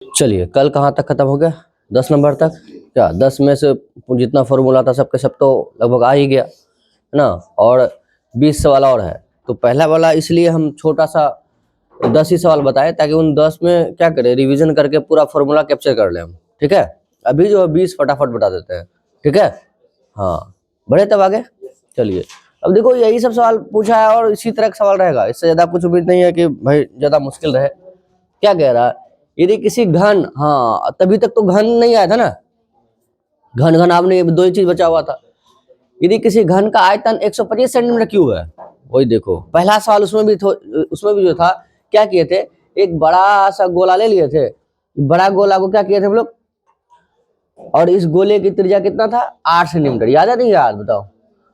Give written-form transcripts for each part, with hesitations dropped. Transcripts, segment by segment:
चलिए कल कहाँ तक खत्म हो गया? 10 नंबर तक। क्या 10 में से जितना फॉर्मूला था सबके सब तो लगभग आ ही गया है ना। और 20 सवाल और है। तो पहला वाला इसलिए हम छोटा सा 10 ही सवाल बताए ताकि उन 10 में क्या करें, रिवीजन करके पूरा फॉर्मूला कैप्चर कर लें हम। ठीक है, अभी जो 20 फटाफट बता देते हैं। ठीक है, हाँ बढ़े तब आगे। चलिए अब देखो यही सब सवाल पूछा है और इसी तरह का सवाल रहेगा, इससे ज्यादा कुछ उम्मीद नहीं है कि भाई ज्यादा मुश्किल रहे। क्या कह रहा है, यदि किसी घन, हाँ तभी तक तो घन नहीं आया था ना, घन घन आपने दो ही चीज बचा हुआ था। यदि किसी घन का आयतन 125 सेंटीमीटर क्यूब है, वही देखो पहला सवाल उसमें भी जो था क्या किए थे, एक बड़ा सा गोला ले लिए थे, बड़ा गोला को क्या किए थे हम लोग, और इस गोले की त्रिज्या कितना था 8 सेंटीमीटर, याद है नहीं याद बताओ।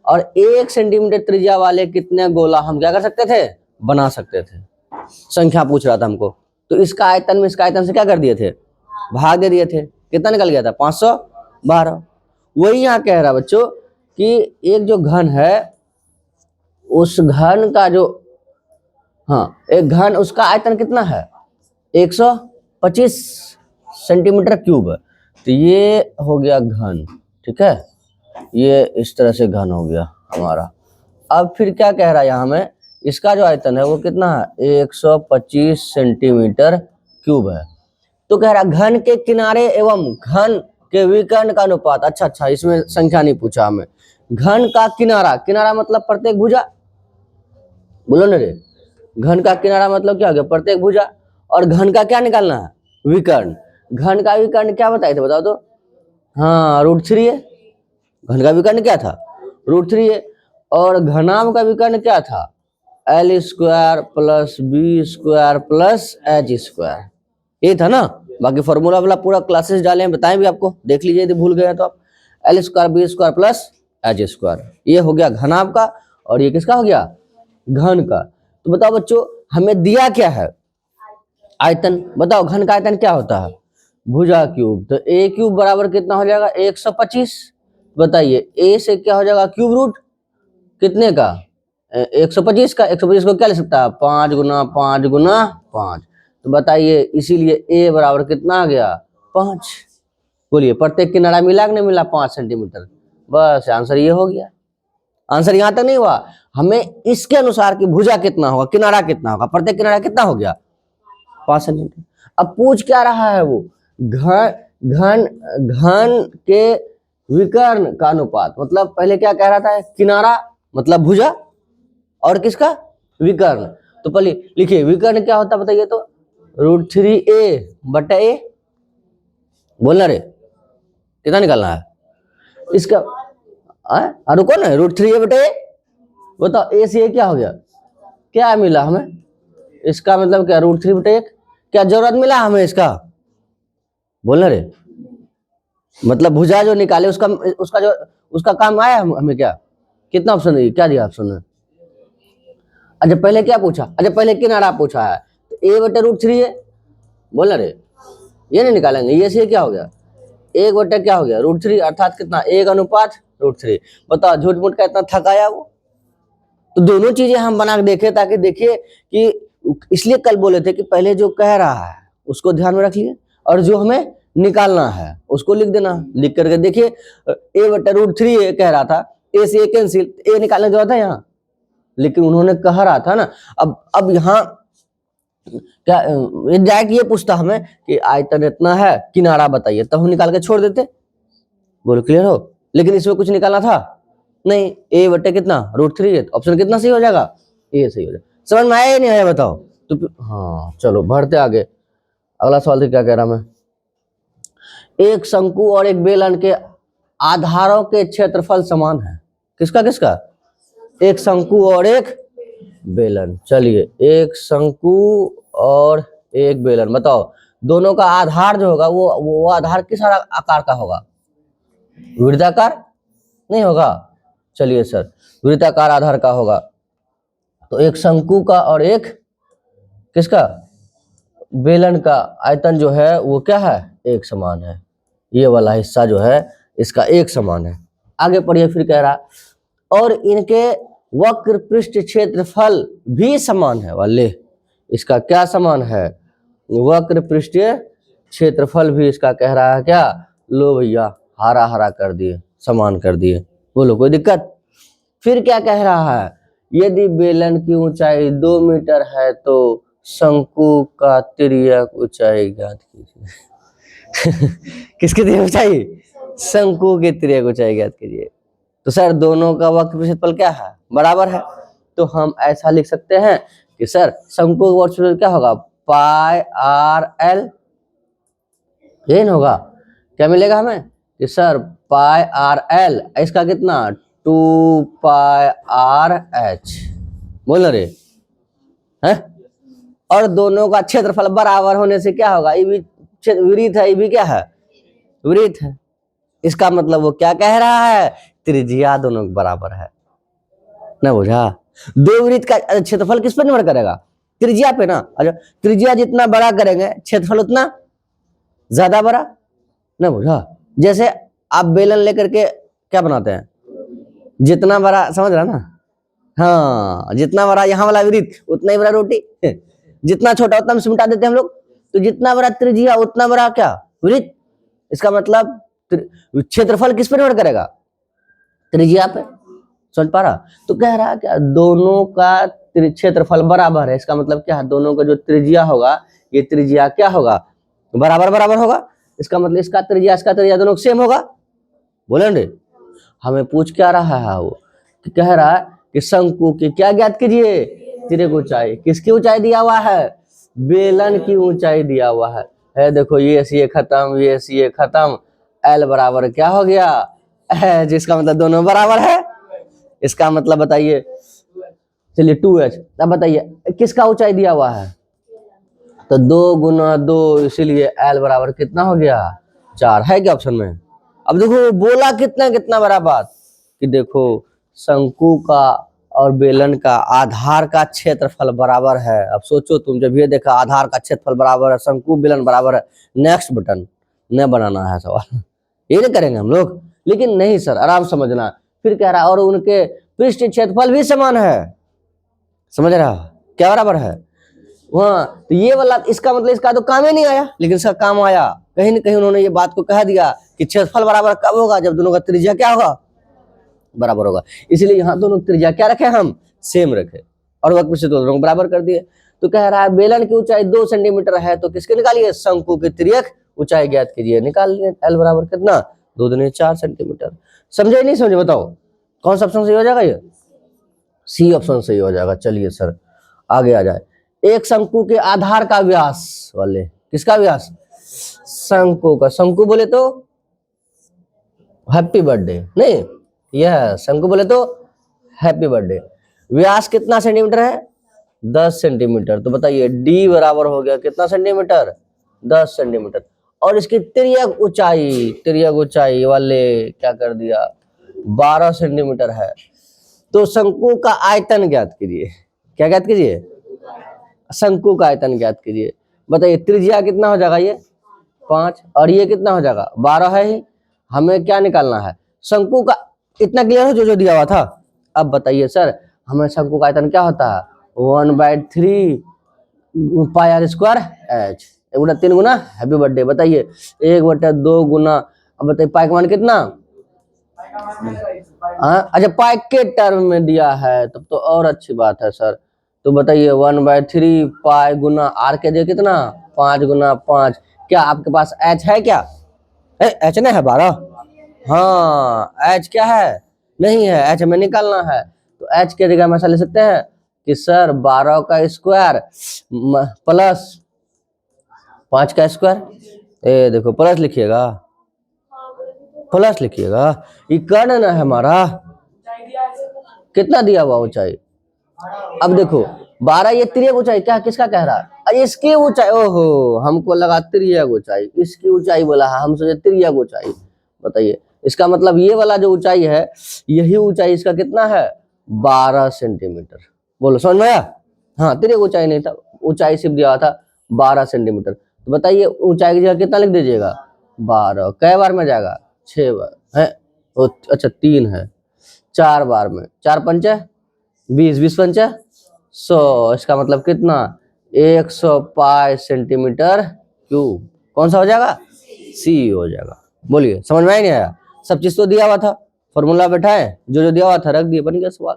और 1 सेंटीमीटर त्रिज्या वाले कितने गोला हम क्या कर सकते थे, बना सकते थे। संख्या पूछ रहा था हमको, तो इसका आयतन में इसका आयतन से क्या कर दिए थे, भाग दे दिए थे। कितना निकल गया था 512। वही यहाँ कह रहा बच्चों कि एक जो घन है उस घन का जो, हाँ एक घन उसका आयतन कितना है 125 सेंटीमीटर क्यूब है। तो ये हो गया घन, ठीक है, ये इस तरह से घन हो गया हमारा। अब फिर क्या कह रहा है यहाँ में, इसका जो आयतन है वो कितना है 125 सेंटीमीटर क्यूब है। तो कह रहा घन के किनारे एवं घन के विकर्ण का अनुपात। अच्छा, इसमें संख्या नहीं पूछा हमें। घन का किनारा, किनारा मतलब प्रत्येक भुजा, बोलो ना रे, घन का किनारा मतलब क्या हो गया प्रत्येक भुजा। और घन का क्या निकालना है, विकर्ण। घन का विकर्ण क्या बताए थे बताओ तो, हाँ √3 है। घन का विकर्ण क्या था √3 है। और घनाभ का विकर्ण क्या था L² + B² + H², ये था ना। बाकी फॉर्मूला वाला पूरा क्लासेस डाले हैं, बताएं भी आपको, देख लीजिए यदि भूल गए तो आप। L² B² + H², ये हो गया घनाभ का, और ये किसका हो गया घन का। तो बताओ बच्चों हमें दिया क्या है आयतन, बताओ घन का आयतन क्या होता है भुजा क्यूब। तो a क्यूब बराबर कितना हो जाएगा 125। बताइए a से क्या हो जाएगा क्यूब रूट कितने का 125 का। 125 को क्या ले सकता है 5 गुना 5 गुना 5। तो बताइए इसीलिए a बराबर कितना आ गया 5। बोलिए प्रत्येक किनारा मिला कि नहीं मिला 5 सेंटीमीटर। बस आंसर ये हो गया। आंसर यहाँ तक नहीं हुआ, हमें इसके अनुसार कि भुजा कितना होगा, किनारा कितना होगा, प्रत्येक किनारा कितना हो गया 5 सेंटीमीटर। अब पूछ क्या रहा है वो, घन घन के विकर्ण का अनुपात। मतलब पहले क्या कह रहा था, किनारा मतलब भुजा, और किसका विकर्ण। तो पहले लिखिए विकर्ण क्या होता बताइए तो √3a/a। बोलना रे कितना निकालना है इसका, रुको ना √3a/a। बताओ a से a क्या हो गया, क्या मिला हमें इसका, मतलब क्या √3/1, क्या जरूरत मिला हमें इसका, बोलना रे। मतलब भुजा जो निकाले उसका काम आया हमें क्या, कितना ऑप्शन है, क्या दिया ऑप्शन है। अच्छा पहले क्या पूछा, अच्छा पहले किनारा पूछा है, तो a/√3 है, बोलना रे, ये नहीं निकालेंगे, ये से क्या हो गया 1 क्या हो गया √3, अर्थात कितना 1:√3। बताओ झूठ मूठ का इतना थकाया वो। तो दोनों चीजें हम बना के देखे ताकि देखिए कि, इसलिए कल बोले थे कि पहले जो कह रहा है उसको ध्यान में रख लिए, और जो हमें निकालना है उसको लिख देना। लिख करके देखिए a/√3 कह रहा था, a से a कैंसिल, a निकालने की जरूरत है यहाँ, लेकिन उन्होंने कह रहा था ना। अब यहाँ क्या डायरेक्ट ये पूछता हमें कि आयतन इतना है, किनारा बताइए, तब हम निकाल के छोड़ देते। बोलो क्लियर हो, लेकिन इसमें कुछ निकालना था नहीं, a/ कितना √3 है, ऑप्शन कितना सही हो जाएगा ए सही हो जाएगा। समझ में आया या नहीं आया बताओ। तो हाँ चलो बढ़ते आगे। अगला सवाल क्या कह रहा मैं, एक शंकु और एक बेलन के आधारों के क्षेत्रफल समान है। किसका किसका, एक शंकु और एक बेलन। चलिए एक शंकु और एक बेलन, बताओ दोनों का आधार जो होगा वो आधार किस आकार का होगा, वृत्ताकार नहीं होगा। चलिए सर वृत्ताकार आधार का होगा। तो एक शंकु का और एक किसका बेलन का आयतन जो है वो क्या है एक समान है, ये वाला हिस्सा जो है इसका एक समान है। आगे पढ़िए फिर कह रहा, और इनके वक्र पृष्ठ क्षेत्रफल भी समान है। वाले इसका क्या समान है, वक्र पृष्ठीय क्षेत्रफल भी इसका कह रहा है क्या, लो भैया हरा हरा कर दिए, समान कर दिए। बोलो कोई दिक्कत। फिर क्या कह रहा है, यदि बेलन की ऊंचाई 2 मीटर है तो शंकु का तिर्यक ऊंचाई ज्ञात कीजिए। किसकी तिर्यक ऊंचाई, शंकु की तिर्यक ऊंचाई ज्ञात कीजिए। तो सर दोनों का वक्र क्षेत्रफल क्या है, बराबर है। तो हम ऐसा लिख सकते हैं कि सर शंकु का वक्र क्षेत्रफल क्या होगा, पाई आर एल, यही होगा। क्या मिलेगा हमें कि सर पाई आर एल, इसका कितना 2 पाई आर एच, बोल रे है। और दोनों का क्षेत्रफल बराबर होने से क्या होगा, ये भी विपरीत है, ये भी क्या है, विपरीत है। इसका मतलब वो क्या कह रहा है, त्रिज्या दोनों बराबर है ना, बुझा। दो वृत्त का क्षेत्रफल किस पर निर्भर करेगा, त्रिज्या पे ना। अच्छा त्रिज्या जितना बड़ा करेंगे क्षेत्रफल उतना ज्यादा बड़ा ना, बुझा। जैसे आप बेलन लेकर के क्या बनाते हैं, जितना बड़ा, समझ रहा ना, हाँ जितना बड़ा यहाँ वाला वृत्त उतना ही बड़ा रोटी, जितना छोटा उतना सिमटा देते हैं हम लोग। तो जितना बड़ा त्रिज्या उतना बड़ा क्या, वृत्त। इसका मतलब क्षेत्रफल किस पर निर्भर करेगा, त्रिज्या पे। समझ पा रहा। तो कह रहा क्या, दोनों का क्षेत्रफल बराबर है। इसका मतलब क्या है, दोनों का जो त्रिज्या होगा, ये त्रिज्या क्या होगा, बराबर बराबर होगा। इसका मतलब इसका त्रिज्या दोनों सेम होगा, बोले रे। हमें पूछ क्या रहा है वो, कह रहा है कि शंकु की क्या ज्ञात कीजिए, तिर्यक ऊंचाई। किसकी ऊंचाई दिया हुआ है, बेलन की ऊंचाई दिया हुआ है। देखो ये सी ए खत्म, ये सी ए खत्म, एल बराबर क्या हो गया, जिसका मतलब दोनों बराबर है। इसका मतलब बताइए, चलिए 2h। अब बताइए किसका ऊंचाई दिया हुआ है, तो 2 गुना 2, इसीलिए एल बराबर कितना हो गया, 4 है क्या ऑप्शन में। अब देखो बोला कितना कितना बड़ा बात, कि देखो शंकु का और बेलन का आधार का क्षेत्रफल बराबर है। अब सोचो तुम, जब ये देखा आधार का क्षेत्रफल बराबर है, शंकु बेलन बराबर है, नेक्स्ट बटन न बनाना है सवाल, ये नहीं करेंगे हम लोग। लेकिन नहीं सर, आराम समझना। फिर कह रहा और उनके पृष्ठ क्षेत्रफल भी समान है, समझ रहा, क्या बराबर है वहाँ। तो ये वाला, इसका मतलब इसका तो काम ही नहीं आया, लेकिन इसका काम आया। कहीं न कहीं उन्होंने ये बात को कह दिया कि क्षेत्रफल बराबर कब होगा, जब दोनों का त्रिज्या क्या होगा, बराबर होगा। इसलिए यहाँ दोनों त्रिज्या क्या रखे, हम सेम रखे, और वक्र से दोनों बराबर कर दिए। तो कह रहा है बेलन की ऊंचाई 2 सेंटीमीटर है, तो किसके निकालिए, शंकु की तिर्यक ऊंचाई ज्ञात कीजिए। निकाल लिए, एल बराबर कितना, 2 दूनी 4 सेंटीमीटर। समझे नहीं समझे, बताओ कौन सा ऑप्शन सही हो जाएगा, ये सी ऑप्शन सही हो जाएगा। चलिए सर आगे आ जाए। एक शंकु के आधार का व्यास वाले, किसका व्यास, शंकु का। शंकु बोले तो हैप्पी बर्थडे, नहीं यह शंकु बोले तो हैप्पी बर्थडे। व्यास कितना सेंटीमीटर है, 10 सेंटीमीटर। तो बताइए डी बराबर हो गया कितना सेंटीमीटर, 10 सेंटीमीटर। और इसकी तिर्यक ऊंचाई वाले क्या कर दिया, 12 सेंटीमीटर है। तो शंकु का आयतन ज्ञात कीजिए। क्या ज्ञात कीजिए, शंकु का आयतन ज्ञात कीजिए। बताइए त्रिज्या कितना हो जाएगा, ये 5, और ये कितना हो जाएगा, 12 है ही। हमें क्या निकालना है, शंकु का। इतना क्लियर है जो जो दिया हुआ था। अब बताइए सर, हमें शंकु का आयतन क्या होता है, 1/3 पाई आर स्क्वायर एच, 3 गुना हैप्पी बर्थडे। बताइए 1/2 गुना, अब बताइए पाई का मान कितना, अच्छा पाई के टर्म में दिया है, तब तो और अच्छी बात है सर। तो बताइए 1/3 पाई गुना आर के जगह कितना, 5 गुना 5। क्या आपके पास एच है क्या, एच नहीं है 12, हाँ एच क्या है, नहीं है, एच हमें निकालना है। तो एच के जगह हम ऐसा ले सकते हैं कि सर 12 का स्क्वायर प्लस 5 का स्क्वायर। ए देखो प्लस लिखिएगा, प्लस लिखिएगा। ये कर्ण ना है हमारा, कितना दिया हुआ ऊंचाई। अब देखो 12, ये तिर्यक ऊंचाई क्या, किसका कह रहा है, इसकी ऊंचाई। ओहो हमको लगा तिर्यक ऊंचाई, इसकी ऊंचाई बोला है, हम सोचे तिर्यक ऊंचाई। बताइए इसका मतलब ये वाला जो ऊंचाई है, यही ऊंचाई इसका कितना है, 12 सेंटीमीटर। बोलो समझ में आया, हाँ तिर्यक ऊंचाई नहीं था, ऊंचाई सिर्फ दिया था 12 सेंटीमीटर। तो बताइए ऊंचाई की जगह कितना लिख दीजिएगा, 12। कै बार में जाएगा, 6 बार है, अच्छा 3 है, 4 बार में, 4 पंचे 20, 20 पंचे 100। इसका मतलब कितना, 100 पाई सेंटीमीटर क्यूब। कौन सा हो जाएगा, सी हो जाएगा। बोलिए समझ में आया नहीं आया, सब चीज तो दिया हुआ था, फॉर्मूला बैठाए, जो जो दिया हुआ था रख दिए, बन गया सवाल।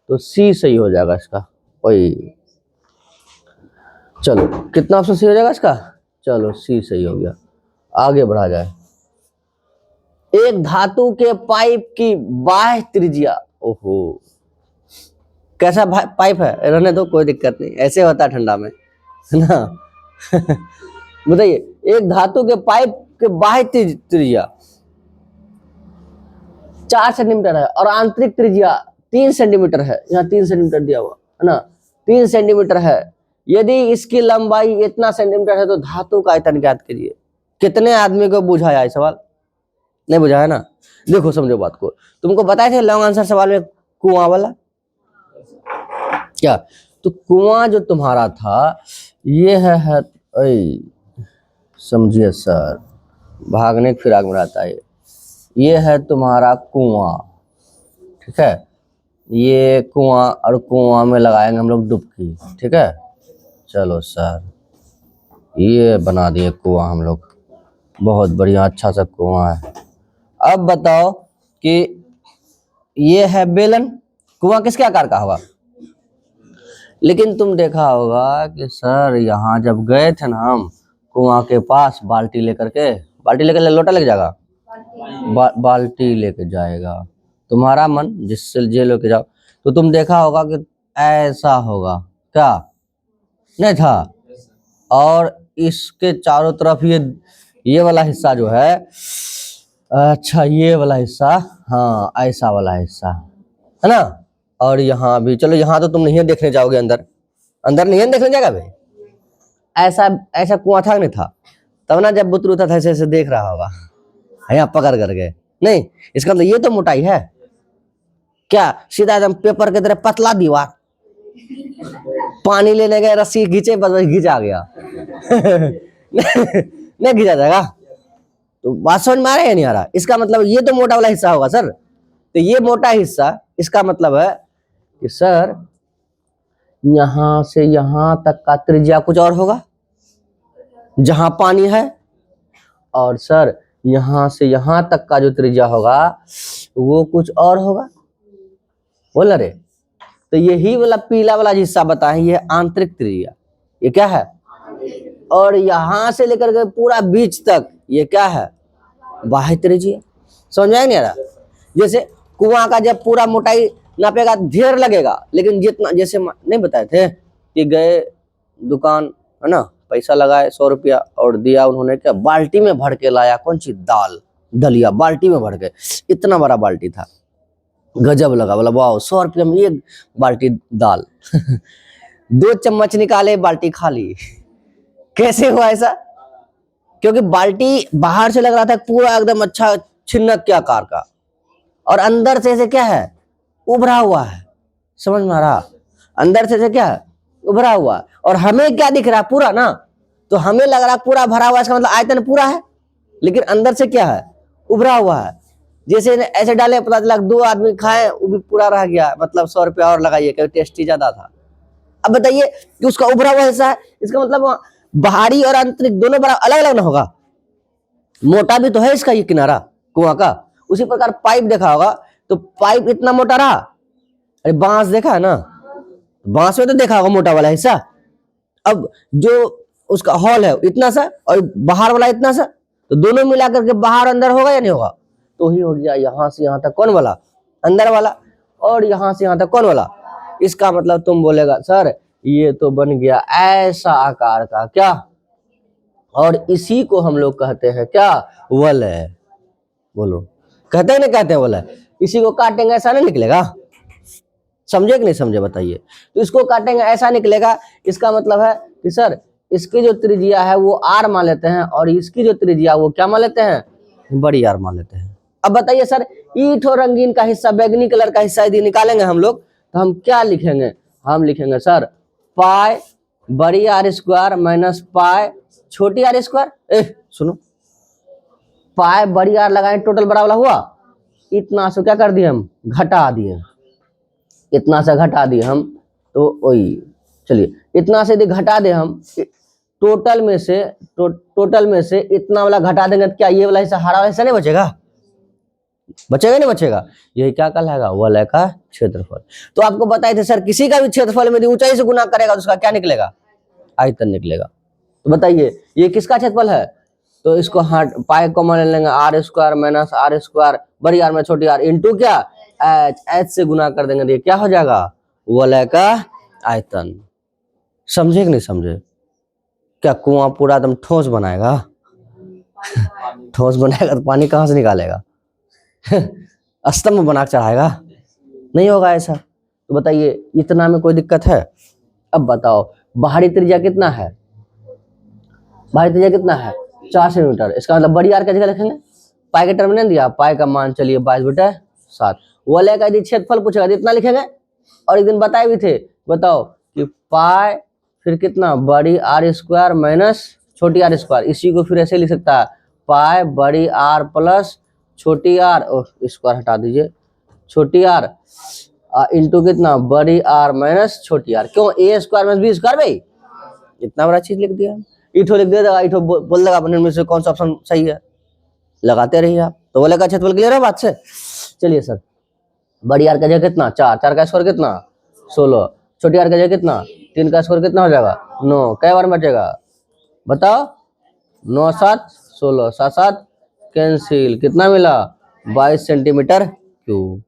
तो सी सही हो जाएगा इसका। वही चलो कितना ऑप्शन सही हो जाएगा इसका, चलो सी सही हो गया। आगे बढ़ा जाए। एक धातु के पाइप की बाह्य त्रिज्या, ओहो कैसा पाइप है, रहने दो कोई दिक्कत नहीं, ऐसे होता है ठंडा में, है ना। बताइए, एक धातु के पाइप के बाह्य त्रिज्या 4 सेंटीमीटर है और आंतरिक त्रिज्या 3 सेंटीमीटर है, यहाँ 3 सेंटीमीटर दिया हुआ है ना, 3 सेंटीमीटर है। यदि इसकी लंबाई इतना सेंटीमीटर है तो धातु का आयतन ज्ञात कीजिए। कितने आदमी को बुझाया है सवाल, नहीं बुझाया ना। देखो समझो बात को, तुमको बताए थे लॉन्ग आंसर सवाल में कुआं वाला, क्या तो कुआं जो तुम्हारा था ये है समझिए सर, भागने की फिराक में रहता है, ये है तुम्हारा कुआं, ठीक है, ये कुआं, और कुआं में लगाएंगे हम लोग डुबकी, ठीक है। चलो सर ये बना दिए कुआं हम लोग, बहुत बढ़िया अच्छा सा कुआं है। अब बताओ कि ये है बेलन, कुआं किसके आकार का होगा। लेकिन तुम देखा होगा कि सर यहाँ जब गए थे ना हम कुआं के पास, बाल्टी लेकर के, बाल्टी लेकर लोटा लेके जाएगा, बाल्टी लेके जाएगा, तुम्हारा मन जिससे जे लेके जाओ, तो तुम देखा होगा कि ऐसा होगा, क्या नहीं था। और इसके चारों तरफ ये वाला हिस्सा जो है, अच्छा ये वाला हिस्सा, हाँ ऐसा वाला हिस्सा है ना। और यहाँ भी, चलो यहाँ तो तुम नहीं देखने जाओगे, अंदर अंदर नहीं देखने जाएगा भाई, ऐसा ऐसा कुआं था नहीं था, तब ना जब बुतरू था ऐसे ऐसे देख रहा होगा, यहाँ पकड़ करके, नहीं इसका मतलब ये तो मोटाई है क्या, सीधा एकदम पेपर के तरह पतला दीवार, पानी लेने गए रस्सी खींचे बस घिंचा गया। नहीं घिंचा जाएगा, तो बात समझ में आ रहा है या नहीं आ रहा। इसका मतलब ये तो मोटा वाला हिस्सा होगा सर, तो ये मोटा हिस्सा, इसका मतलब है कि सर यहां से यहां तक का त्रिज्या कुछ और होगा जहां पानी है, और सर यहां से यहां तक का जो त्रिज्या होगा वो कुछ और होगा, बोल रहे। तो यही वाला पीला वाला हिस्सा बताए, ये आंतरिक त्रिज्या, ये क्या है, और यहां से लेकर के पूरा बीच तक ये क्या है, बाह्य त्रिज्या। समझ में नहीं आ रहा। जैसे कुआं का जब पूरा मोटाई नापेगा ढेर लगेगा, लेकिन जितना, जैसे नहीं बताए थे कि गए दुकान है ना, पैसा लगाए 100 रुपया और दिया उन्होंने, क्या बाल्टी में भर के लाया, कौन सी दाल दलिया बाल्टी में भर के, इतना बड़ा बाल्टी था, गजब लगा, बोला वाह 100 रुपया में एक बाल्टी दाल। 2 चम्मच निकाले बाल्टी खाली। कैसे हुआ ऐसा, क्योंकि बाल्टी बाहर से लग रहा था पूरा एकदम अच्छा छिन्नक के आकार का, और अंदर से ऐसे क्या है, उभरा हुआ है। समझ में आ रहा, अंदर से क्या है, उभरा हुआ, और हमें क्या दिख रहा है, पूरा ना, तो हमें लग रहा है पूरा भरा हुआ, इसका मतलब आयतन पूरा है, लेकिन अंदर से क्या है, उभरा हुआ है। जैसे ऐसे डाले, पता चला 2 आदमी खाए वो भी पूरा रह गया, मतलब 100 रुपया और लगाइए, क्योंकि टेस्टी ज्यादा था। अब बताइए कि उसका उभरा हुआ हिस्सा है, इसका मतलब बाहरी और आंतरिक दोनों बड़ा अलग अलग ना होगा, मोटा भी तो है इसका ये किनारा कुआं का। उसी प्रकार पाइप देखा होगा, तो पाइप इतना मोटा रहा, अरे बांस देखा है ना, बांस में तो देखा होगा मोटा वाला हिस्सा, अब जो उसका हॉल है इतना सा और बाहर वाला इतना सा, तो दोनों मिला करके बाहर अंदर होगा या नहीं होगा, तो ही हो गया यहां से यहां तक कौन वाला, अंदर वाला, और यहां से यहां तक कौन वाला। इसका मतलब तुम बोलेगा सर ये तो बन गया ऐसा आकार का, क्या, और इसी को हम लोग कहते हैं क्या, वलय। बोलो कहते हैं ना, कहते हैं वलय। इसी को काटेंगे ऐसा नहीं निकलेगा, समझे कि नहीं समझे बताइए। तो इसको काटेंगे ऐसा निकलेगा, इसका मतलब है कि सर इसकी जो त्रिज्या है वो r मान लेते हैं, और इसकी जो त्रिज्या वो क्या मान लेते हैं, बड़ी r मान लेते हैं। अब बताइए सर ईंट और रंगीन का हिस्सा, बैगनी कलर का हिस्सा यदि निकालेंगे हम लोग, तो हम क्या लिखेंगे, हम लिखेंगे सर पाई बड़ी r² माइनस पाई छोटी r²। सुनो, पाई बड़ी r लगाए टोटल बड़ा वाला हुआ, इतना से क्या कर दिए हम, घटा दिए, इतना से घटा दिए हम, तो वही चलिए इतना से यदि घटा दे हम, टोटल में से इतना वाला घटा देंगे तो क्या ये वाला हिस्सा, हरा वाला हिस्सा नहीं बचेगा? बचेगा नहीं बचेगा? यही क्या कहलाएगा? वलय का क्षेत्रफल। तो आपको बताए थे सर, किसी का भी क्षेत्रफल में यदि ऊंचाई से गुना करेगा तो उसका क्या निकलेगा? आयतन निकलेगा। तो बताइए ये किसका क्षेत्रफल है? तो इसको पाई कॉमन ले लेंगे, R square minus R square, बड़ी आर में छोटी आर, इंटू क्या एच से गुना कर देंगे, ये क्या हो जाएगा? वलय का आयतन। समझे कि नहीं समझे? क्या कुआं पूरा एकदम ठोस बनाएगा? ठोस बनाएगा तो पानी कहाँ से निकालेगा? स्तंभ बना चढ़ाएगा? नहीं होगा ऐसा। तो बताइए इतना में कोई दिक्कत है? अब बताओ बाहरी त्रिज्या कितना है? बाहरी त्रिज्या कितना है? 4 सेंटीमीटर। इसका मतलब बड़ी आर का जगह लिखेंगे, पाई का टर्म नहीं दिया, पाई का मान चलिए 22/7। वलय का यदि क्षेत्रफल पूछेगा तो इतना लिखेंगे। और एक दिन बताए भी थे, बताओ कि पाई फिर कितना, बड़ी आर स्क्वायर माइनस छोटी आर स्क्वायर, इसी को फिर ऐसे लिख सकता है, पाई बड़ी आर प्लस छोटी आर, स्क्वायर हटा दीजिए, छोटी आर इंटू कितना, बड़ी आर माइनस छोटी आर। क्यों? ए स्क्वायर माइनस बी स्क्वायर भाई, इतना बड़ा चीज लिख दिया। इठो लिख देगा, इठो बोल देगा अपने में से कौन सा ऑप्शन सही है, लगाते रहिए आप। तो वलय का क्षेत्रफल क्लियर है बात से? चलिए सर, बड़ी आर का जगह कितना 4, 4 का स्क्वायर कितना 16, छोटी आर का जगह कितना 3 का स्क्वायर कितना हो जाएगा 9, कै बार बचेगा बताओ? 9 7 16, 7 7 कैंसिल, कितना मिला 22 सेंटीमीटर क्यूब।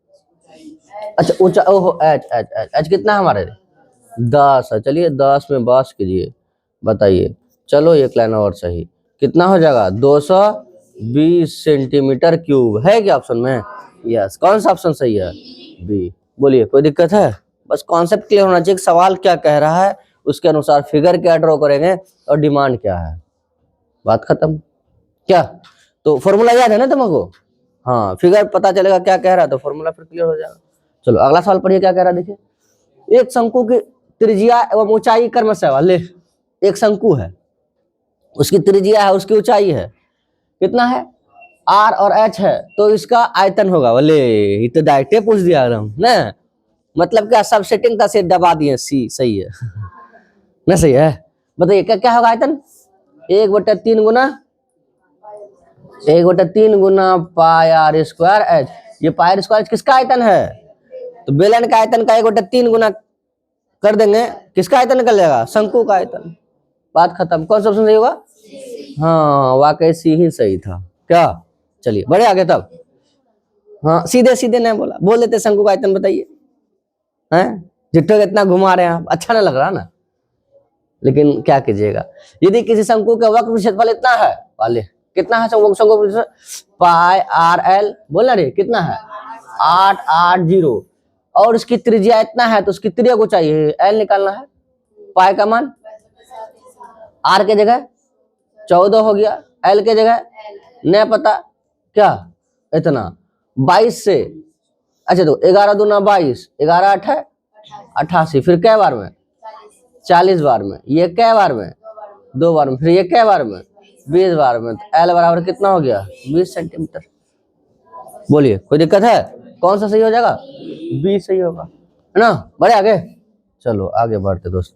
अच्छा ऊंचा, ओहो एच एच एच एच कितना है हमारे 10 है। चलिए 10 में 10 कीजिए, बताइए। चलो एक लाइन और सही, कितना हो जाएगा 220 सेंटीमीटर क्यूब। है क्या ऑप्शन में? यस। कौन सा ऑप्शन सही है? बी। बोलिए कोई दिक्कत है? बस कॉन्सेप्ट क्लियर होना चाहिए, सवाल क्या कह रहा है उसके अनुसार फिगर क्या ड्रॉ करेंगे और डिमांड क्या है, बात खत्म। क्या तो फॉर्मूला याद है ना तुमको? हाँ, फिगर पता चलेगा क्या कह रहा है तो फॉर्मूला फिर क्लियर हो जाएगा। चलो अगला सवाल पढ़िए क्या कह रहा है, देखिए। एक शंकु की त्रिज्या एवं ऊंचाई क्रमशः वाले, एक शंकु है, उसकी त्रिज्या है, उसकी ऊंचाई है, कितना है आर और एच है, तो इसका आयतन होगा। बोले ये तो डायरेक्ट पूछ दिया एकदम ना, मतलब क्या सब सेटिंग का सेट दबा दिए। सी सही है ना? सही है। बताइए क्या क्या होगा आयतन? 1/3 गुना पाई आर स्क्वायर एच। ये पाई आर स्क्वायर किसका आयतन है? तो बेलन का आयतन का 1/3 गुना कर देंगे, किसका आयतन निकल जाएगा? शंकु का आयतन। बात खत्म। कौन सा ऑप्शन सही होगा? हाँ वाकई सी ही सही था क्या? चलिए बढ़े आगे तब। हाँ सीधे सीधे नहीं बोला, बोल देते शंकु का आयतन बताइए। हैं जिट्टो इतना घुमा रहे हैं आप, अच्छा ना लग रहा ना, लेकिन क्या कीजिएगा। यदि किसी शंकु का वक्र क्षेत्रफल इतना है, वाले कितना है शंकु पाई आर एल, बोलना रे कितना है 880, और उसकी त्रिज्या इतना है तो उसकी त्रिज्या को चाहिए एल निकालना है। पाई का मान आर के जगह 14 हो गया, एल के जगह नहीं पता क्या इतना 22 से, अच्छा तो 11 दूना 22, 11 8 88, फिर कै बार में 40 बार में, ये कै बार में 2 बार में, फिर ये कै बार में 20 बार में, तो एल बराबर कितना हो गया 20 सेंटीमीटर। बोलिए कोई दिक्कत है? कौन सा सही हो जाएगा? बी सही होगा, है ना? बढ़े आगे। चलो आगे बढ़ते दोस्त।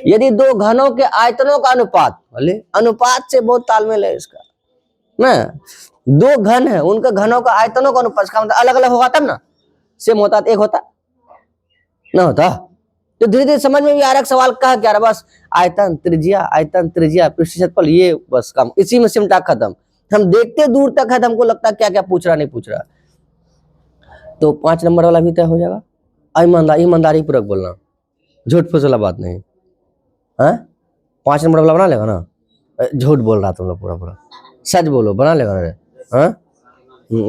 यदि दो घनों के आयतनों का अनुपात, बोले अनुपात से बहुत तालमेल है इसका ना, दो घन है उनके घनों का आयतनों का अनुपात, का मतलब अलग अलग होगा तब ना सेम होता, एक होता ना होता। तो धीरे धीरे समझ में भी आ रहा है सवाल कहा क्या रहा, बस आयतन त्रिज्या पृष्ठ क्षेत्रफल, ये बस काम, इसी में सिमटा खत्म। हम देखते दूर तक है तो हमको लगता है क्या क्या पूछ रहा नहीं पूछ रहा। तो 5 नंबर वाला भी तय हो जाएगा। ईमानदारी पूर्वक बोलना, झूठ फूस वाला बात नहीं है। 5 नंबर वाला बना लेगा ना? झूठ बोल रहा तुम लोग, पूरा सच बोलो, बना लेगा ना? हाँ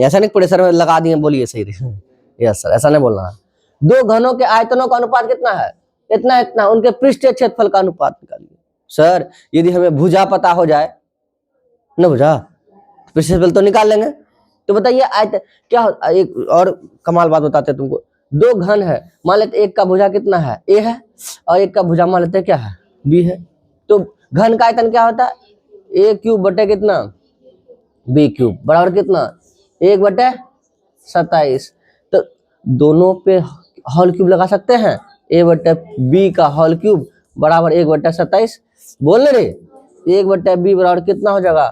ऐसा नहीं प्रेशर में लगा दिए बोलिए सही रही। यस सर, ऐसा नहीं बोलना है। दो घनों के आयतनों का अनुपात कितना है? इतना इतना, उनके पृष्ठीय क्षेत्रफल का अनुपात निकालिए। सर यदि हमें भुजा पता हो जाए ना, भुजा पृष्ठ क्षेत्रफल तो निकाल लेंगे। तो बताइए आयतन क्या, एक और कमाल बात बताते हैं तुमको। दो घन है, मान लेते एक का भुजा कितना है ए है, और एक का भुजा मान लेते क्या है बी है। तो घन का आयतन क्या होता है? ए क्यूब बटे कितना बी क्यूब बराबर कितना 1/27। तो दोनों पे होल क्यूब लगा सकते हैं, ए बटे बी का होल क्यूब बराबर 1/27। बोल रे 1 बटा बी बराबर कितना हो जाएगा,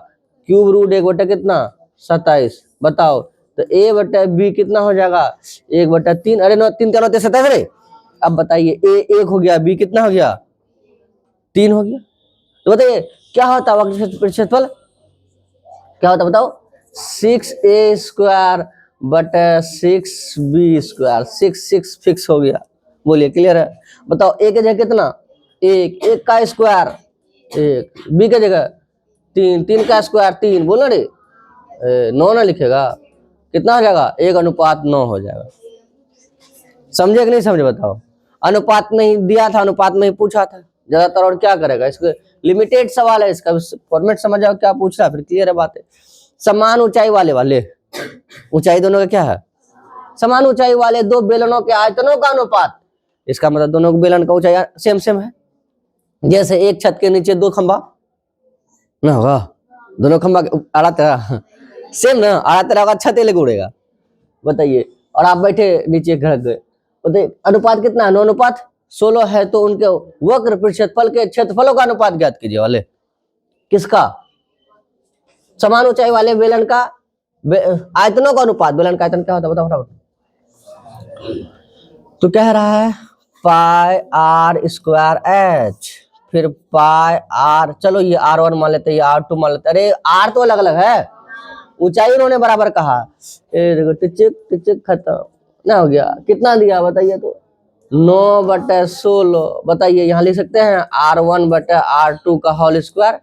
क्यूब रूट 1 बटा कितना 27। बताओ तो ए बटा बी कितना हो जाएगा 1 बटा 3। अरे 9 3 क्या होते 27 रे। अब बताइए ए 1 हो गया, बी कितना हो गया 3 हो गया। तो बताइए क्या होता वक्र क्षेत्रफल, क्या होता बताओ 6a स्क्वायर बटा 6b स्क्वायर। 6 फिक्स हो गया। बोलिए क्लियर है। बताओ ए की जगह कितना 1, 1 का स्क्वायर 1, बी की जगह 3, 3 का स्क्वायर 3। बोलो रे 9 ना लिखेगा, कितना हो जाएगा 1:9 हो जाएगा। समझे कि नहीं समझे बताओ। अनुपात में ही दिया था, अनुपात में ही पूछा था ज्यादातर, और क्या करेगा। इसके लिमिटेड सवाल है, इसका फॉर्मेट समझ जाओ क्या पूछ रहा है, फिर क्लियर है बात है। समान ऊंचाई वाले ऊंचाई दोनों का क्या है, समान ऊंचाई वाले दो बेलनों के आयतनों का अनुपात। इसका मतलब दोनों बेलन का ऊंचाई सेम सेम है। जैसे एक छत के नीचे 2 खंभा ना होगा, दोनों खंभा आड़ा तेरा सेम ना, आड़ा तेरा होगा, छत लेके उड़ेगा। बताइए और आप बैठे नीचे घर गए, बताइए अनुपात कितना है 9:16 है। तो उनके वक्र क्षेत्रफल के क्षेत्रफलों का अनुपात ज्ञात कीजिए वाले। किसका, समान ऊंचाई वाले बेलन का आयतनों का अनुपात। बेलन का आयतन क्या होता है बताओ फटाफट। तो कह रहा है पाई आर स्क्वायर एच, फिर पाई आर, चलो ये R1 मान लेते हैं, ये R2 मान लेते हैं। अरे आर तो अलग अलग है, ऊंचाई उन्होंने बराबर कहा। देखो टिचिक टिचिक खत्म ना हो गया। कितना दिया बताइए तो 9/16। बताइए यहाँ लिख सकते हैं R1/R2 का होल स्क्वायर,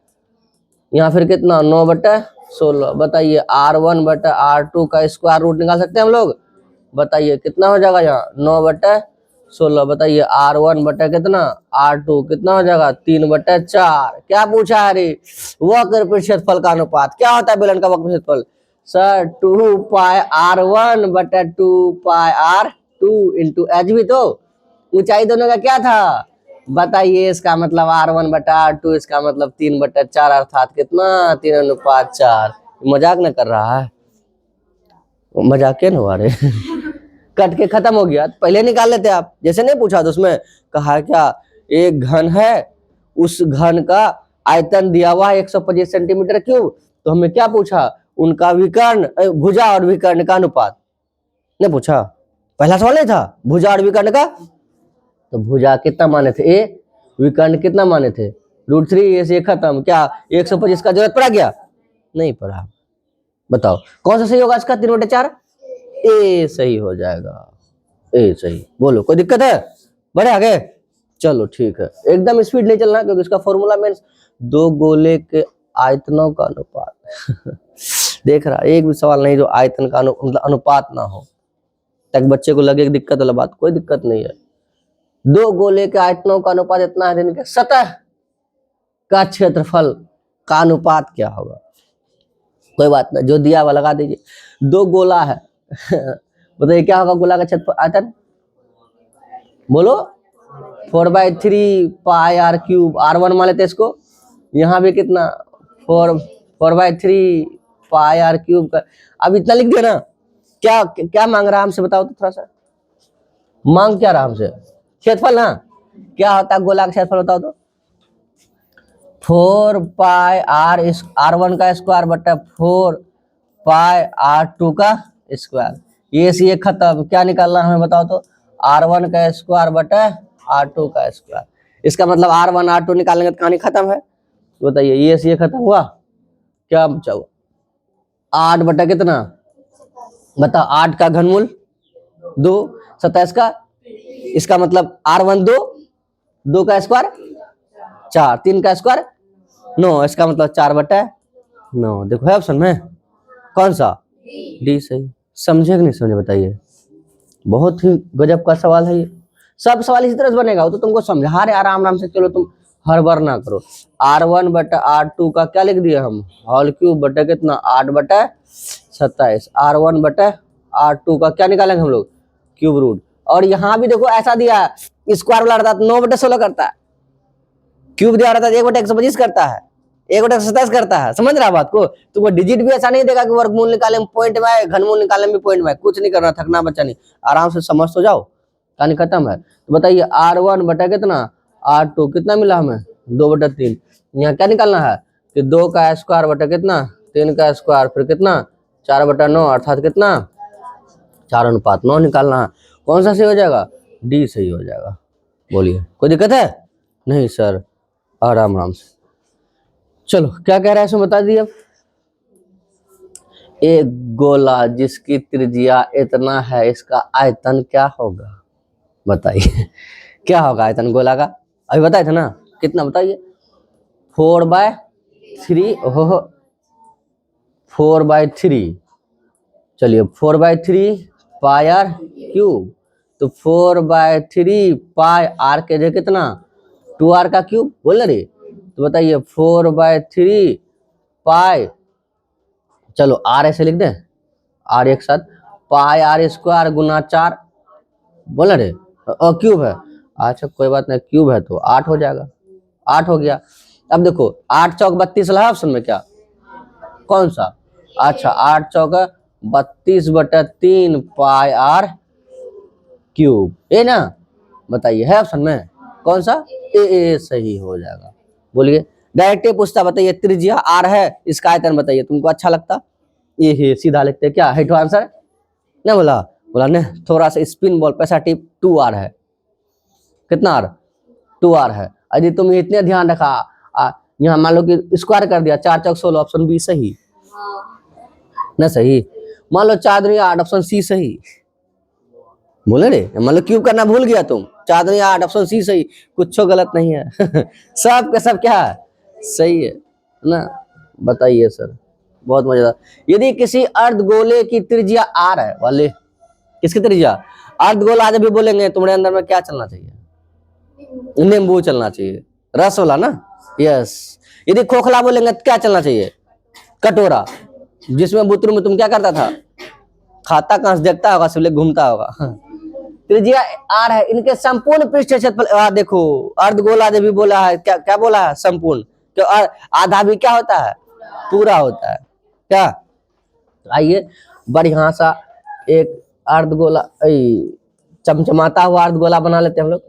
यहाँ फिर कितना 9/16। बताइए R1/R2 का स्क्वायर रूट निकाल सकते हैं हम लोग। बताइए कितना हो जाएगा यहाँ 9/16। बताइए R1 बटा कितना R2 कितना हो जाएगा 3/4। क्या पूछा है रे, वक्र क्षेत्रफल का अनुपात। क्या होता है बेलन का वक्र क्षेत्रफल सर 2 पाई R1 बटा 2 पाई R2 इंटू एच भी तो ऊंचाई दोनों का क्या था बताइए। इसका मतलब R1 बटा R2, इसका मतलब 3/4 अर्थात कितना 3:4। मजाक न कर रहा है, मजाक के न हुआ रे कट के खत्म हो गया। पहले निकाल लेते आप, जैसे नहीं पूछा तो उसमें कहा क्या एक घन है, उस घन का आयतन दिया हुआ है 125 सेंटीमीटर क्यूब। तो हमें क्या पूछा उनका विकर्ण भुजा और विकर्ण का अनुपात नहीं पूछा। पहला सवाल नहीं था भुजा और विकर्ण का, तो भुजा कितना माने थे ए, विकर्ण कितना माने थे √3। ये खत्म। क्या 125 का जरूरत पड़ा क्या, नहीं पड़ा। बताओ कौन सा सही होगा इसका 3/4, ए सही हो जाएगा, ए सही। बोलो कोई दिक्कत है, बढ़े आगे। चलो ठीक है, एकदम स्पीड नहीं चलना क्योंकि इसका फॉर्मूला मीन्स दो गोले के आयतनों का अनुपात देख रहा एक भी सवाल नहीं जो आयतन का अनुपात ना हो, तक बच्चे को लगे दिक्कत वाला बात। कोई दिक्कत नहीं है। दो गोले के आयतनों का अनुपात इतना है, जिनके सतह का क्षेत्रफल का अनुपात क्या होगा। कोई बात नहीं, जो दिया हुआ लगा दीजिए। दो गोला है बताइए क्या होगा गोला का क्षेत्रफल आयतन, बोलो 4/3 पाई R क्यूब। R1 मान लेते इसको, यहाँ भी कितना 4/3 पाई R क्यूब का। अब इतना लिख दिया ना। क्या क्या मांग रहा है हमसे बताओ तो, थोड़ा सा मांग क्या रहा हमसे, क्षेत्रफल ना। क्या होता है गोला का क्षेत्रफल बताओ तो 4 पाई R1 का स्क्वायर बटा 4 पाई R2 का स्क्वायर। ये खत्म। क्या निकालना हमें बताओ तो R1 का स्क्वायर बटा R2 का स्क्वायर। इसका मतलब R1 R2 निकालेंगे तो कहानी खत्म है। बताइए ये खत्म हुआ, क्या बचा हुआ 8 बटा कितना बताओ 8 का घनमूल 2 27 का। इसका मतलब R1 2 का स्क्वायर 4, 3 का स्क्वायर 9, इसका मतलब 4/9। देखो है ऑप्शन में कौन सा डी सही। समझे कि नहीं समझे बताइए। बहुत ही गजब का सवाल है ये। सब सवाल इसी तरह से बनेगा, तो तुमको समझा रहे आराम से। चलो तुम हड़बड़ ना करो। R1 बटा R2 का क्या लिख दिया हम होल क्यूब बटा कितना 8/27। R1 बटा R2 का क्या निकालेंगे हम लोग क्यूब रूट। और यहाँ भी देखो ऐसा दिया है स्क्वायर वाला रहता है 9/16 करता है, क्यूब दिया रहता है 1/125 करता है, 1/27 करता है। समझ रहा बात को। तुमको डिजिट भी ऐसा नहीं देगा कि वर्गमूल निकाले में पॉइंट में आए, घनमूल निकाले में पॉइंट में आए। कुछ नहीं करना, थकना बच्चा नहीं, आराम से समझ तो जाओ, कहानी खत्म है। तो बताइए R1 बटा कितना R2 कितना मिला हमें 2/3। यहाँ क्या निकालना है कि 2 का स्क्वायर बटा कितना 3 का स्क्वायर फिर कितना 4/9 अर्थात कितना 4:9 निकालना है। कौन सा सही हो जाएगा? डी सही हो जाएगा। बोलिए कोई दिक्कत है? नहीं सर, आराम आराम से। चलो क्या कह रहा है इसमें बता दिए। अब एक गोला जिसकी त्रिज्या इतना है इसका आयतन क्या होगा? बताइए क्या होगा आयतन गोला का? अभी बताए थे ना, कितना बताइए? 4/3 हो 4/3। चलिए 4/3 पाई आर क्यूब, तो 4/3 पाई आर के जगह कितना 2r का क्यूब बोल रहे। तो बताइए 4/3 पाई, चलो आर ऐसे लिख दें, आर एक साथ, पाई आर स्क्वायर गुना 4 बोल रहे क्यूब है। अच्छा कोई बात नहीं, क्यूब है तो 8 हो जाएगा, 8 हो गया। अब देखो 8 चौक 32 वाला ऑप्शन में क्या कौन सा? अच्छा 8 चौक 32/3 पाई आर क्यूब, ये ना बताइए है ऑप्शन में कौन सा? ए सही हो जाएगा। बोलिए डायरेक्ट पूछता, बताइए त्रिज्या आर है इसका आयतन बताइए, तुमको अच्छा लगता? ये सीधा लिखते क्या है तो आंसर ना बोला, बोला नहीं थोड़ा सा स्पिन बॉल पैसा टिप 2r है। कितना आर? 2r है। यदि तुम इतने ध्यान रखा यहाँ मान लो कि स्क्वायर कर दिया 4 चौक 16 ऑप्शन बी सही ना सही। मान लो 4 दूनी 8 ऑप्शन सी सही। बोले रे मान लो क्यूब करना भूल गया तुम, 4 दूनी 8 ऑप्शन सी सही, कुछ गलत नहीं है सब के सब क्या है सही है ना। बताइए सर बहुत मजेदार। यदि किसी अर्धगोले की त्रिज्या आर है वाले, किसकी त्रिज्या? अर्धगोला आज भी बोलेंगे तुम्हारे अंदर में क्या चलना चाहिए? नींबू चलना चाहिए, रस वाला ना, यस। यदि खोखला बोलेंगे तो क्या चलना चाहिए? कटोरा, जिसमें बुतरू में तुम क्या करता था? खाता कहां से देखता होगा, सिर्फ घूमता होगा त्रिज्या आर है, इनके संपूर्ण पृष्ठ क्षेत्रफल देखो अर्धगोला जब भी बोला है क्या क्या बोला है? संपूर्ण। तो आधा भी क्या होता है? पूरा होता है क्या? आइए बढ़िया सा एक अर्धगोला चमचमाता हुआ अर्धगोला बना लेते हैं हम लोग।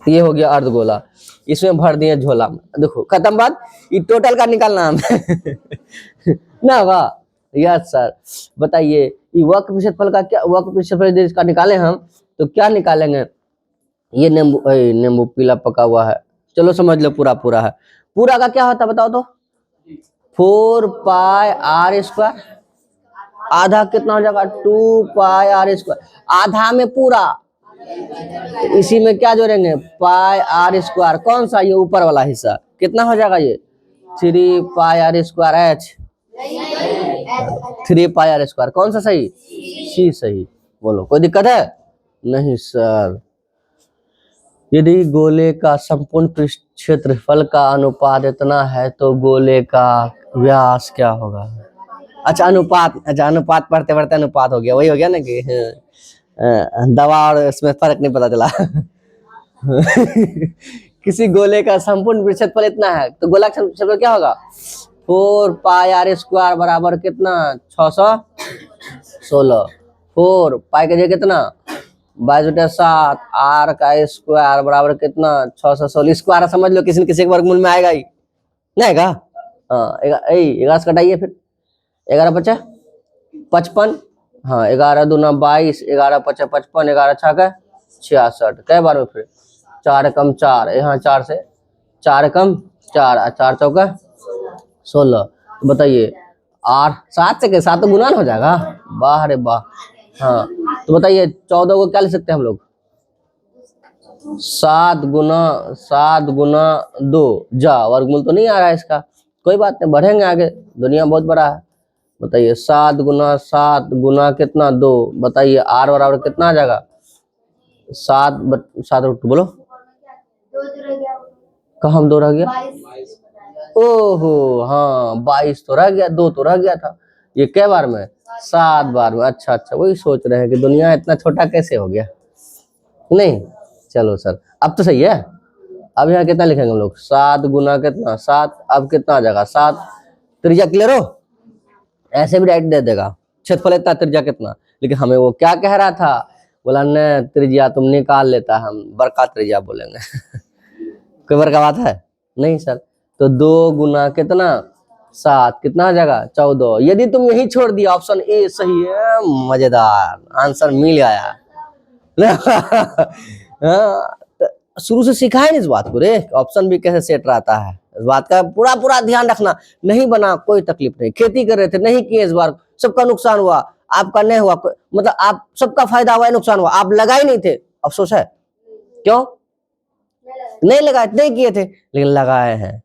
ये हो गया अर्धगोला, इसमें भर दिए झोला में। देखो खत्म बात, ये टोटल का निकालना है ना वाह यस सर। बताइए ये वक्र क्षेत्रफल का क्या, वक्र क्षेत्रफल इसका निकाले हम तो क्या निकालेंगे? ये नींबू पीला पका हुआ है, चलो समझ लो पूरा पूरा है। पूरा का क्या होता है बताओ तो? 4 पाई आर स्क्वायर, आधा कितना हो जाएगा? 2 पाई आर स्क्वायर, आधा में पूरा, तो इसी में क्या जोड़ेंगे? पाई आर स्क्वायर, कौन सा? ये ऊपर वाला हिस्सा कितना हो जाएगा? ये 3 pi r square h, 3 pi r square, कौन सा सही? सी सही। बोलो कोई दिक्कत है? नहीं सर। यदि गोले का संपूर्ण पृष्ठ क्षेत्रफल का अनुपात इतना है तो गोले का व्यास क्या होगा? अच्छा अनुपात, अच्छा अनुपात पढ़ते पढ़ते अनुपात हो गया, वही हो गया ना कि दवा और इसमें फर्क नहीं पता चला किसी गोले का संपूर्ण क्षेत्रफल इतना है तो गोला का क्षेत्रफल क्या होगा? 4 पाई आर स्क्वायर बराबर कितना? 616। 4 पाई के जगह कितना? 22/7 आर का स्क्वायर बराबर कितना? 616। स्क्वायर समझ लो किसी न किसी के वर्गमूल में आएगा ही नहीं आएगा? हाँ 11 से कटाइए फिर, 11 बचा 55, हाँ 11 दूना 22, 11 पचा 55, 11 छक्का 66। कई बार में फिर 4 कम 4, यहाँ 4 से 4 कम 4, 4 चौका 16। तो बताइए आर 7 से 7 तो गुना हो जाएगा, वाह रे वाह। हाँ तो बताइए 14 को क्या लिख सकते हैं हम लोग? 7 गुना 2 जा, वर्गमूल तो नहीं आ रहा है इसका, कोई बात नहीं बढ़ेंगे आगे, दुनिया बहुत बड़ा है। बताइए 7 गुना कितना 2, बताइए आर बराबर कितना आ जाएगा? 7 बोलो कहाँ 2 रह गया? ओहो हाँ 22 तो रह गया, 2 तो रह गया था। ये कै बार में? 7 बार में। अच्छा अच्छा वही सोच रहे हैं कि दुनिया इतना छोटा कैसे हो गया। नहीं चलो सर अब तो सही है। अब यहाँ कितना लिखेंगे हम लोग? 7 गुना कितना 7, अब कितना आ जाएगा? 7। त्रिज्या क्लियर हो? ऐसे भी डायरेक्ट दे देगा क्षेत्रफल इतना त्रिज्या कितना, लेकिन हमें वो क्या कह रहा था? बोला न त्रिज्या तुम निकाल लेता, हम बड़का त्रिज्या बोलेंगे कोई बार का बात है नहीं सर। तो 2 गुना कितना 7, कितना आ जाएगा 14। यदि तुम यही छोड़ दिया ऑप्शन ए सही है, मजेदार आंसर मिल आया। हाँ, तो शुरू से सिखाए नहीं इस बात को रे, ऑप्शन भी कैसे सेट रहता है, इस बात का पूरा पूरा ध्यान रखना। नहीं बना कोई तकलीफ नहीं, खेती कर रहे थे नहीं किए, इस बार सबका नुकसान हुआ, आपका नहीं हुआ, मतलब आप सबका फायदा हुआ नुकसान हुआ, आप लगाए नहीं थे, अफसोस है क्यों नहीं लगाए, नहीं किए थे लेकिन लगाए हैं,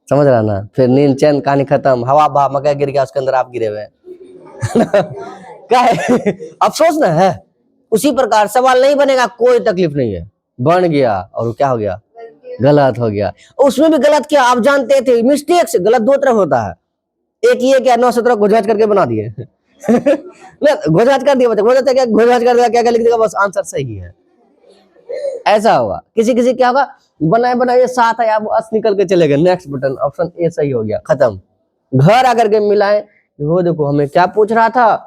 समझ रहा ना। फिर नींद चैन कहानी खत्म, हवा बहा मकई गिर गया उसके अंदर आप गिरे हुए क्या है अफसोस ना है। उसी प्रकार सवाल नहीं बनेगा कोई तकलीफ नहीं है, बन गया और क्या हो गया गलत हो गया। उसमें भी गलत किया, आप जानते थे मिस्टेक से गलत 2 तरफ होता है, एक ये क्या 9-17 घोजाज करके बना दिए ना, घोजाज कर दिया बच्चा, घोजाज कर दिया, क्या लिख देगा बस आंसर सही है, ऐसा होगा। किसी किसी क्या होगा बनाए बनाए 7 आया वो 80 निकल के चले गए, नेक्स्ट बटन ऑप्शन ए सही हो गया, खत्म। घर आकर के मिलाए, वो देखो हमें क्या पूछ रहा था,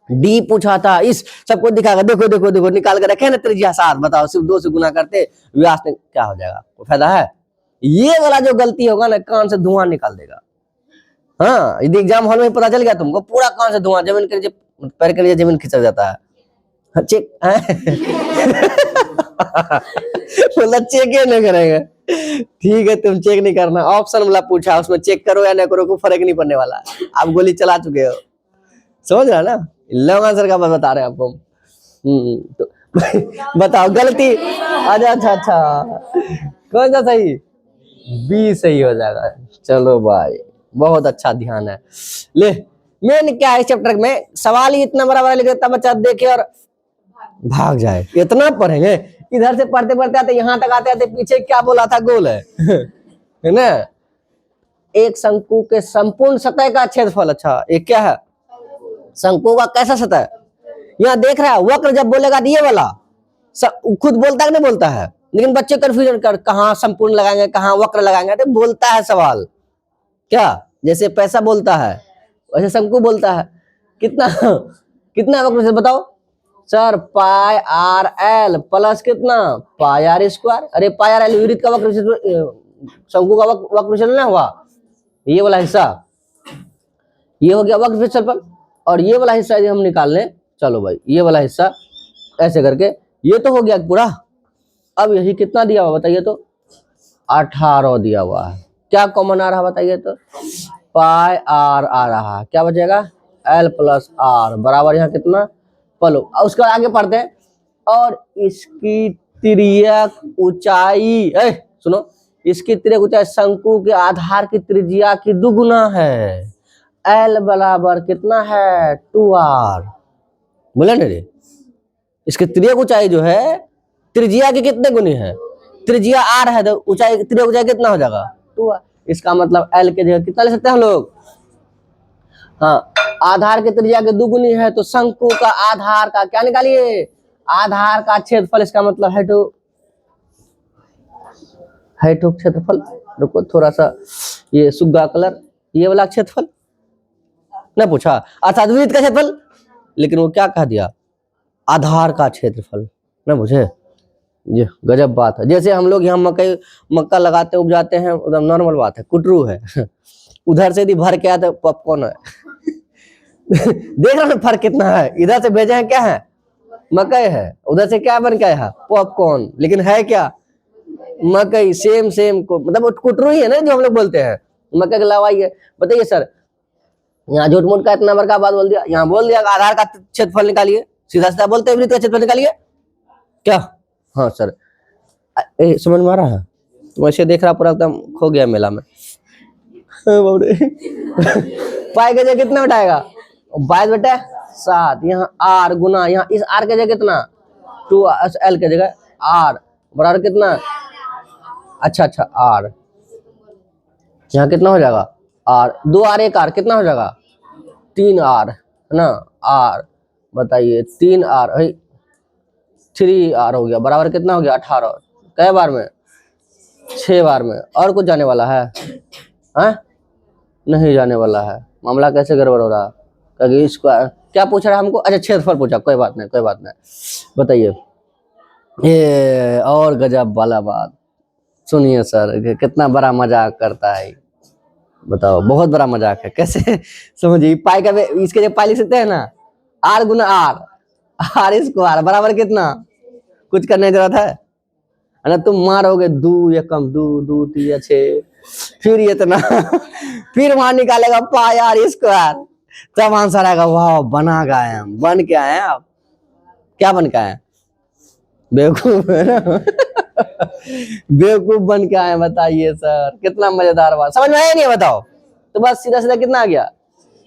डी पूछा था, इस सबको दिखाएगा, देखो देखो देखो निकाल कर रखे ना त्रिज्या 7, बताओ सिर्फ 2 से गुना करते व्यास में क्या हो जाएगा, कोई फायदा है। ये वाला जो गलती होगा ना कान से धुआं निकाल देगा। हाँ यदि एग्जाम हॉल में पता चल गया तुमको, पूरा कान से धुआं, जमीन के नीचे पैर के नीचे जमीन खिसक जाता है। चेक बोला चेक ही नहीं करेंगे, ठीक है तुम चेक नहीं करना, ऑप्शन वाला पूछा उसमें चेक करो या नहीं करो कोई फर्क नहीं पड़ने वाला, आप गोली चला चुके हो, समझ रहा ना। लॉन्ग आंसर का बता रहे हैं आपको। तो बताओ गलती, अच्छा अच्छा कौन सा सही, बी सही हो जाएगा। चलो भाई बहुत अच्छा ध्यान है। ले मेन क्या है चैप्टर में, सवाल ही इतना बड़ा बड़ा लिख देता बच्चा देखे और भाग जाए, इतना पढ़ेंगे, इधर से पढ़ते पढ़ते आते यहाँ तक आते आते पीछे क्या बोला था गोल है ना। एक शंकु के संपूर्ण सतह का क्षेत्रफल, अच्छा एक क्या है शंकु का कैसा सतह, यहाँ देख रहा है वक्र जब बोलेगा तो ये वाला खुद बोलता है नहीं बोलता है, लेकिन बच्चे कंफ्यूजन कर कहाँ संपूर्ण लगाएंगे कहाँ वक्र लगाएंगे, तो बोलता है सवाल क्या, जैसे पैसा बोलता है वैसे शंकु बोलता है। कितना कितना वक्र से बताओ सर, पाई आर एल प्लस कितना पाई आर स्क्वायर, अरे पाई आर एल विपरीत का वक्र शंकु का वक्र विचलन ना हुआ, ये वाला हिस्सा ये हो गया वक्र विचलन, और ये वाला हिस्सा हम निकाल लें, चलो भाई ये वाला हिस्सा ऐसे करके ये तो हो गया पूरा। अब यही कितना दिया हुआ बताइए तो 18 दिया हुआ है, क्या कॉमन आ रहा बताइए तो पाई आर आ रहा है, क्या बचेगा एल प्लस आर बराबर यहाँ कितना पलो, उसके बाद आगे पढ़ते हैं, और इसकी तिर्यक ऊंचाई सुनो, इसकी तिर्यक ऊंचाई शंकु के आधार की त्रिज्या की दुगुना है, एल बराबर कितना है 2r, बोले ना रे, इसकी त्रिज्या ऊंचाई जो है त्रिज्या की कितने गुनी है, त्रिज्या r है तो ऊंचाई त्रिज्या ऊंचाई कितना हो जाएगा 2r, इसका मतलब l के जगह कितना ले सकते हैं हम लोग, हाँ आधार की त्रिज्या के दुगुनी है तो शंकु का आधार का क्या निकालिए आधार का क्षेत्रफल, इसका मतलब है टू क्षेत्रफल, रुको थोड़ा सा ये सुग्गा कलर, ये वाला क्षेत्रफल ना पूछा, अच्छा द्वित का क्षेत्रफल, लेकिन वो क्या कह दिया आधार का क्षेत्रफल ना पूछे, ये गजब बात है। जैसे हम लोग यहाँ मक्का लगाते उपजाते हैं एकदम नॉर्मल बात है, कुटरू है उधर से यदि भर के आया तो पॉपकॉर्न है देख रहे हो फर्क कितना है, इधर से भेजे हैं क्या है मकई है, उधर से क्या बन के आया पॉपकॉर्न, लेकिन है क्या मकई, सेम सेम को मतलब कुटरू ही है ना जो हम लोग बोलते हैं, मकई के अलावा ये बताइए सर, यहाँ झूठ मूठ का इतना बड़का बात बोल दिया, यहाँ बोल दिया आधार का क्षेत्रफल निकालिए, सीधा सीधा बोलते हैं का क्षेत्रफल निकालिए क्या, हाँ सर समझ में आ रहा है, तुम ऐसे देख रहा पूरा एकदम खो गया मेला में पाई के जगह कितना उठाएगा 22/7, यहाँ आर गुना यहाँ इस आर के जगह कितना 2l के जगह आर बराबर कितना, अच्छा आर यहाँ कितना हो जाएगा आर 2r 1r कितना हो जाएगा 3r है ना, आर बताइए 3r 3r हो गया बराबर कितना हो गया 18, कै बार में 6 बार में, और कुछ जाने वाला है नहीं जाने वाला है, मामला कैसे गड़बड़ हो रहा, क्योंकि इसको क्या पूछ रहा है हमको, अच्छा क्षेत्रफल पूछा, कोई बात नहीं बताइए, ये और गजब वाला बात, सुनिए सर कितना बड़ा मजाक करता है, बताओ बहुत बड़ा मजाक है कैसे समझिए पाई का इसके जब पाई लिख सकते हैं ना, आर गुना आर, आर स्क्वायर बराबर कितना, कुछ करने की जरूरत है ना, तुम मारोगे दो या कम दो दो तीन या छः, फिर ये इतना फिर वहां निकालेगा पाई आर स्क्वायर, तब आंसर आएगा वाह बना गए हम, बन के आए हैं आप, क्या बन के आए हैं, बेवकूफ है ना बेवकूफ बन के आए, बताइए सर कितना मजेदार बात, समझ में आया नहीं है बताओ, तो बस सीधा सीधा कितना आ गया,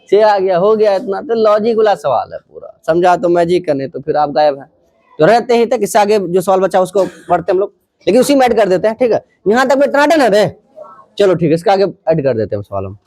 6 आ गया, हो गया इतना, तो लॉजिक वाला सवाल है पूरा, समझा तो मैजिक करने, तो फिर आप गायब हैं, तो रहते ही तक इससे आगे जो सवाल बचा उसको पढ़ते हम लोग, लेकिन उसी में ऐड कर देते हैं, ठीक है, यहाँ तक में टनाटन है रे, चलो ठीक है इसका आगे ऐड कर देते हैं सवाल हम।